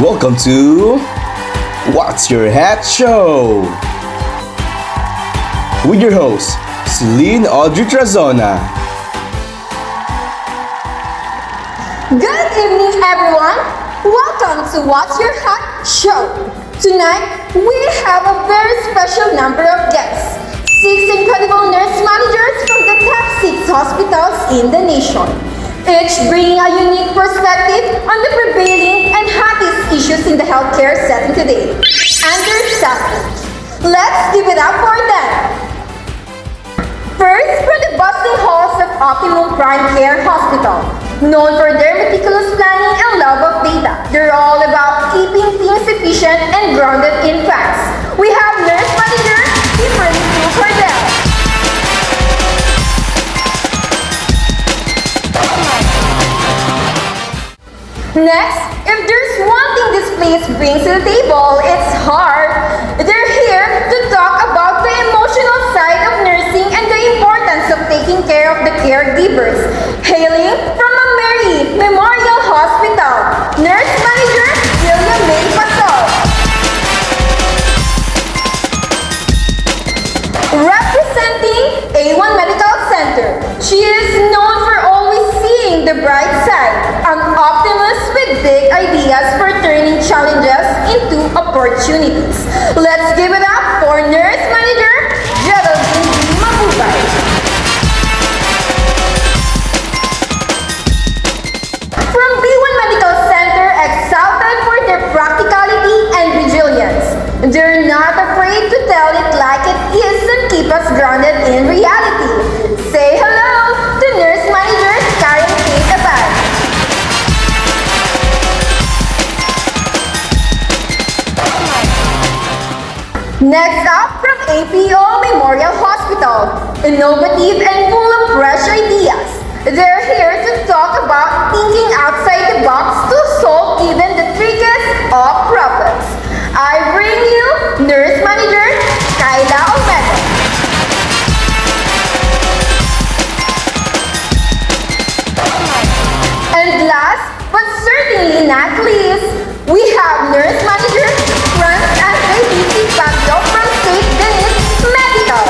Welcome to What's Your Hat Show with your host, Celine Audrey Trazona. Good evening, everyone. Welcome to What's Your Hat Show. Tonight, we have a very special number of guests. 6 incredible nurse managers from the top 6 hospitals in the nation. Each bringing a unique perspective on the prevailing and hottest issues in the healthcare setting today. Understaffing. Let's give it up for them. First, from the bustling halls of Optimum Prime Care Hospital. Known for their meticulous planning and love of data, they're all about keeping things efficient and grounded in facts. We have nurse manager Kimberly Cordell. Next, if there's one thing this place brings to the table, it's heart. They're here to talk about the emotional side of nursing and the importance of taking care of the caregivers. Hailing from a Mary Memorial Hospital, Nurse Manager William May Pasol. Representing A1 Medical Center, she is known for always seeing the bright side, an optimist with big ideas for turning challenges into opportunities. Let's give it up for Nurse Manager Geraldine Mabubay. From B1 Medical Center, exalted for their practicality and resilience. They're not afraid to tell it like it is and keep us grounded in reality. Say hello to Nurse Manager Karen Kate Abad. Next up, from APO Memorial Hospital, innovative and full of fresh ideas. They're here to talk about thinking outside the box to solve even the trickiest of problems. I bring you Nurse Manager Kyla Olmedo. And last, but certainly not least, we have Nurse Manager Franz Andre DC Baglio from St. Denis Medical.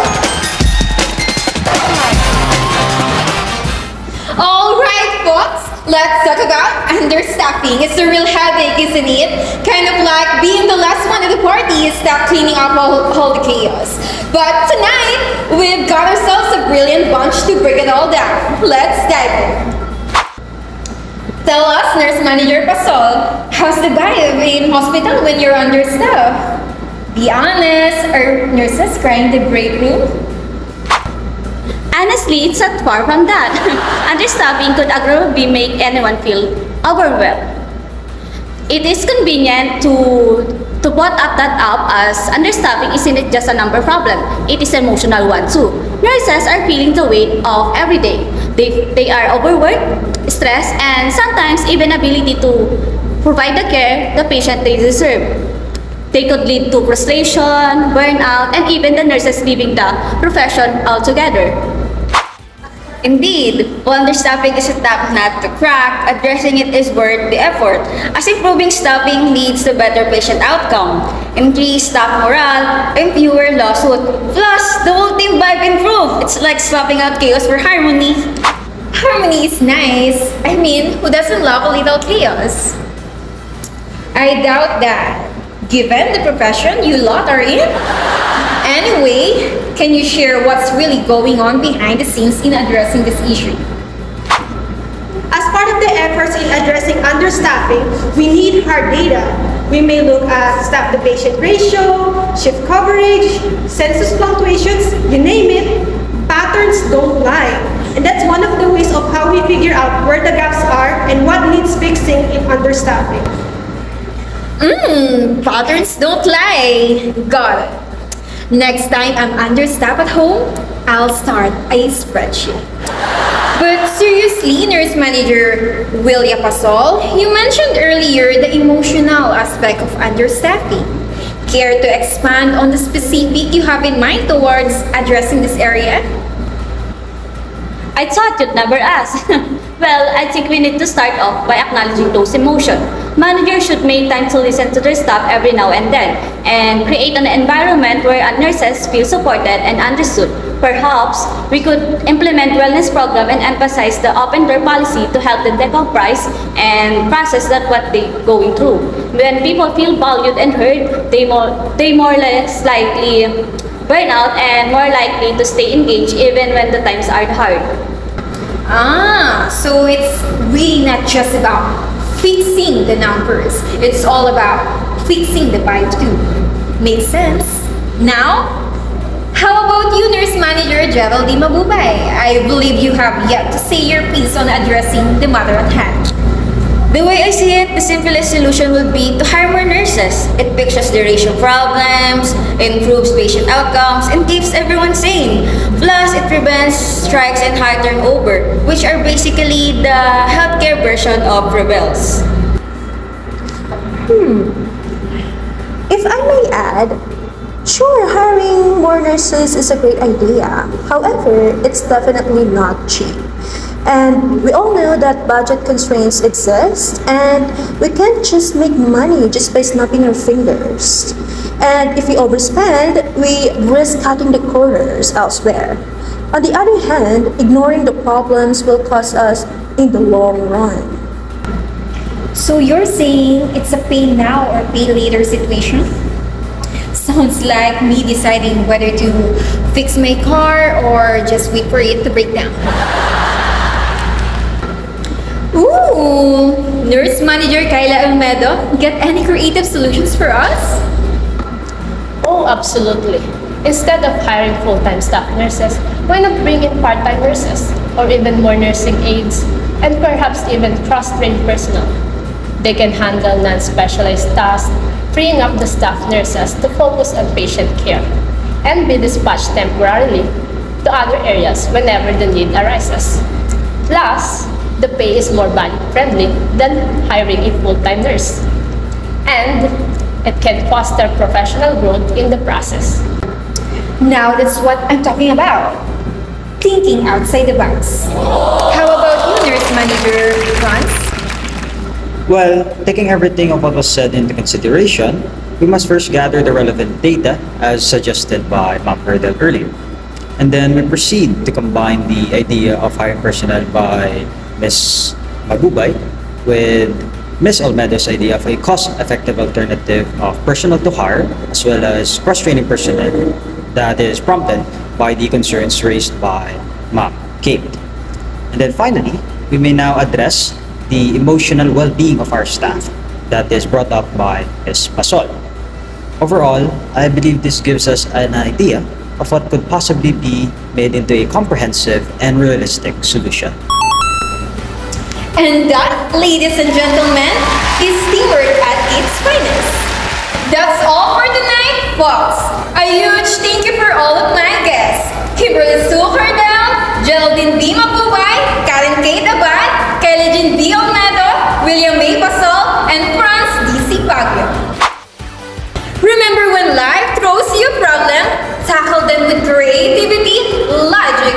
Alright folks, let's talk about understaffing. It's a real headache, isn't it? Kind of like being the last one at the party is stop cleaning up all the chaos. But tonight, we've got ourselves a brilliant bunch to break it all down. Let's dive in. Tell us, Nurse Manager Pasol, how's the vibe in hospital when you're understaffed? Be honest, are nurses crying the break room? Honestly, it's not far from that. Understaffing could aggressively make anyone feel overwhelmed. It is convenient to put that up as understaffing isn't just a number problem, it is an emotional one too. Nurses are feeling the weight of every day. They are overworked, stressed, and sometimes even ability to provide the care the patient they deserve. They could lead to frustration, burnout, and even the nurses leaving the profession altogether. Indeed, while understaffing is a tough nut to crack, addressing it is worth the effort, as improving staffing leads to better patient outcome, increased staff morale, and fewer lawsuits. Plus, the whole team vibe improve. It's like swapping out chaos for harmony. Harmony is nice. I mean, who doesn't love a little chaos? I doubt that, given the profession you lot are in. Anyway, can you share what's really going on behind the scenes in addressing this issue? As part of the efforts in addressing understaffing, we need hard data. We may look at staff-to-patient ratio, shift coverage, census fluctuations, you name it. Patterns don't lie. And that's one of the ways of how we figure out where the gaps are and what needs fixing in understaffing. Patterns don't lie. Got it. Next time I'm understaffed at home, I'll start a spreadsheet. But seriously, Nurse Manager Willia Pasol, you mentioned earlier the emotional aspect of understaffing. Care to expand on the specific you have in mind towards addressing this area? I thought you'd never ask. Well, I think we need to start off by acknowledging those emotions. Managers should make time to listen to their staff every now and then and create an environment where nurses feel supported and understood. Perhaps we could implement wellness program and emphasize the open door policy to help them decompress and process that what they going through. When people feel valued and heard, they more less likely burn out and more likely to stay engaged even when the times are hard. So it's really not just about fixing the numbers. It's all about fixing the vibe too. Makes sense. Now, how about you, Nurse Manager Edward de Bono? I believe you have yet to say your piece on addressing the matter at hand. The way I see it, the simplest solution would be to hire more nurses. It fixes the ratio problems, improves patient outcomes, and keeps everyone sane. Plus, it prevents strikes and high turnover, which are basically the healthcare version of rebels. If I may add, sure, hiring more nurses is a great idea. However, it's definitely not cheap. And we all know that budget constraints exist, and we can't just make money just by snapping our fingers. And if we overspend, we risk cutting the corners elsewhere. On the other hand, ignoring the problems will cost us in the long run. So you're saying it's a pay now or pay later situation? Sounds like me deciding whether to fix my car or just wait for it to break down. Ooh! Nurse Manager Kyla Almedo, get any creative solutions for us? Oh, absolutely. Instead of hiring full-time staff nurses, why not bring in part-time nurses or even more nursing aides and perhaps even cross-trained personnel? They can handle non-specialized tasks, freeing up the staff nurses to focus on patient care and be dispatched temporarily to other areas whenever the need arises. Plus, the pay is more budget-friendly than hiring a full-time nurse. And it can foster professional growth in the process. Now that's what I'm talking about. Thinking outside the box. How about you, Nurse Manager Franz? Well, taking everything of what was said into consideration, we must first gather the relevant data as suggested by Ma'am Hurdle earlier. And then we proceed to combine the idea of hiring personnel by Ms. Magubay with Ms. Almedo's idea of a cost-effective alternative of personnel to hire as well as cross-training personnel that is prompted by the concerns raised by Ma'am Kate. And then finally, we may now address the emotional well-being of our staff that is brought up by Ms. Pasol. Overall, I believe this gives us an idea of what could possibly be made into a comprehensive and realistic solution. And that, ladies and gentlemen, is teamwork at its finest. That's all for tonight, folks. A huge thank you for all of my guests. Kimberly Sukardel, Geraldine B. Mabubay, Karen Kate Abad, Kylie Jean B. Almedo, William May Pasol, and Franz D.C. Baguio. Remember, when life throws you a problem, tackle them with creativity, logic,